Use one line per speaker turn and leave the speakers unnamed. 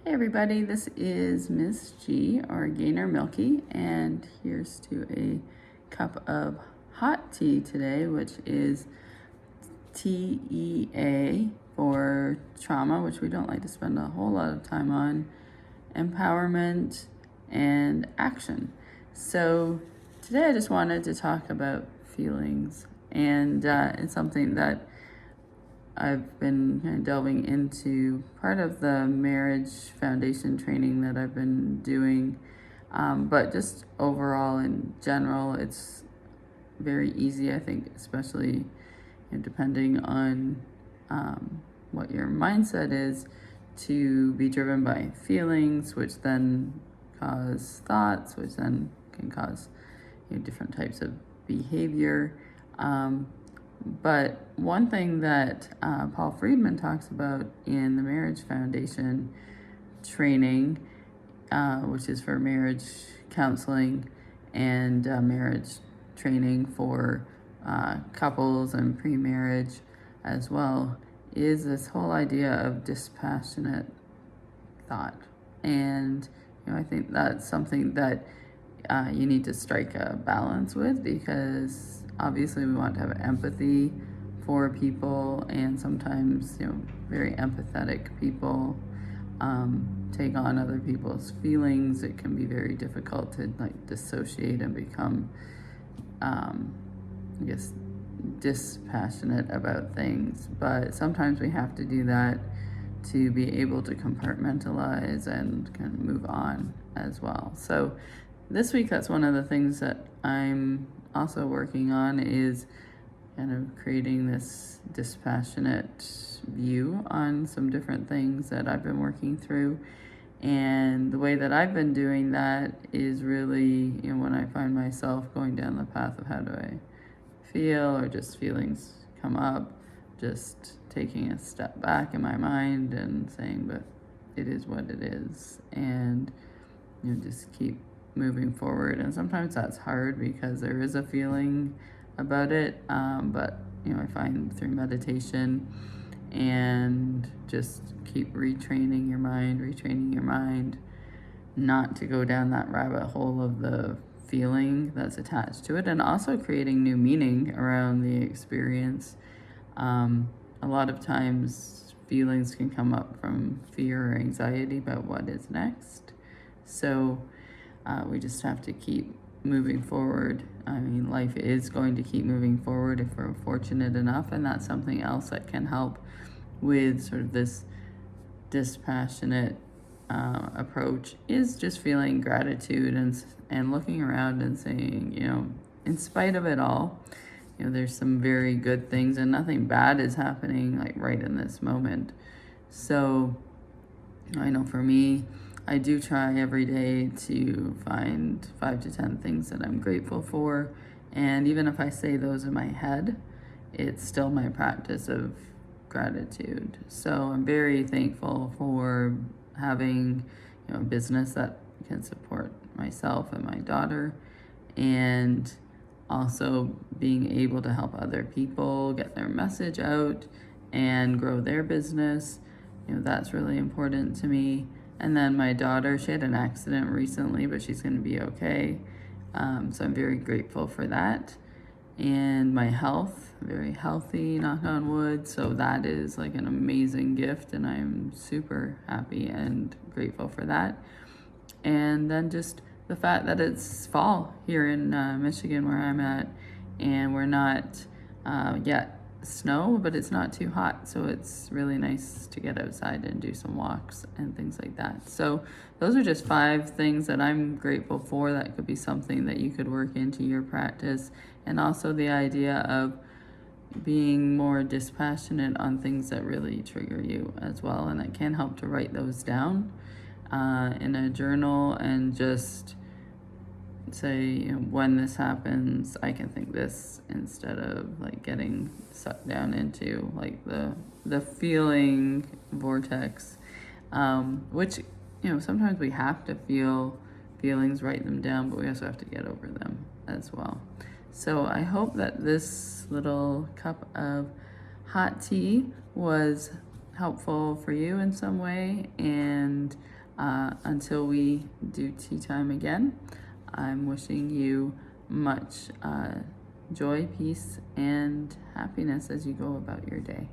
Hey everybody, this is Miss G or Gaynor Milky, and here's to a cup of hot tea today, which is TEA for trauma, which we don't like to spend a whole lot of time on, empowerment, and action. So today I just wanted to talk about feelings, and it's something that I've been kind of delving into part of the marriage foundation training that I've been doing. But just overall, in general, it's very easy, I think, especially depending on what your mindset is, to be driven by feelings, which then cause thoughts, which then can cause different types of behavior. But one thing that Paul Friedman talks about in the Marriage Foundation training, which is for marriage counseling and marriage training for couples and pre-marriage as well, is this whole idea of dispassionate thought. And I think that's something that you need to strike a balance with, because obviously we want to have empathy for people, and sometimes very empathetic people take on other people's feelings. It can be very difficult to dissociate and become dispassionate about things, but sometimes we have to do that to be able to compartmentalize and kind of move on as well. So this week, that's one of the things that I'm also working on, is kind of creating this dispassionate view on some different things that I've been working through. And the way that I've been doing that is really, when I find myself going down the path of how do I feel, or just feelings come up, just taking a step back in my mind and saying, but it is what it is, and just keep moving forward. And sometimes that's hard because there is a feeling about it, but I find through meditation and just keep retraining your mind not to go down that rabbit hole of the feeling that's attached to it, and also creating new meaning around the experience. A lot of times feelings can come up from fear or anxiety about what is next. So we just have to keep moving forward. I mean, life is going to keep moving forward if we're fortunate enough, and that's something else that can help with sort of this dispassionate approach, is just feeling gratitude and looking around and saying, in spite of it all, there's some very good things, and nothing bad is happening right in this moment. So I know for me, I do try every day to find 5 to 10 things that I'm grateful for. And even if I say those in my head, it's still my practice of gratitude. So I'm very thankful for having a business that can support myself and my daughter, and also being able to help other people get their message out and grow their business. That's really important to me. And then my daughter, she had an accident recently, but she's going to be okay. So I'm very grateful for that. And my health, very healthy, knock on wood. So that is an amazing gift, and I'm super happy and grateful for that. And then just the fact that it's fall here in Michigan, where I'm at, and we're not yet snow, but it's not too hot, so it's really nice to get outside and do some walks and things like that. So those are just 5 things that I'm grateful for. That could be something that you could work into your practice. And also the idea of being more dispassionate on things that really trigger you as well, and that can help to write those down in a journal, and just say, when this happens, I can think this, instead of getting sucked down into the feeling vortex, which sometimes we have to feel feelings, write them down, but we also have to get over them as well. So I hope that this little cup of hot tea was helpful for you in some way. And until we do tea time again, I'm wishing you much joy, peace, and happiness as you go about your day.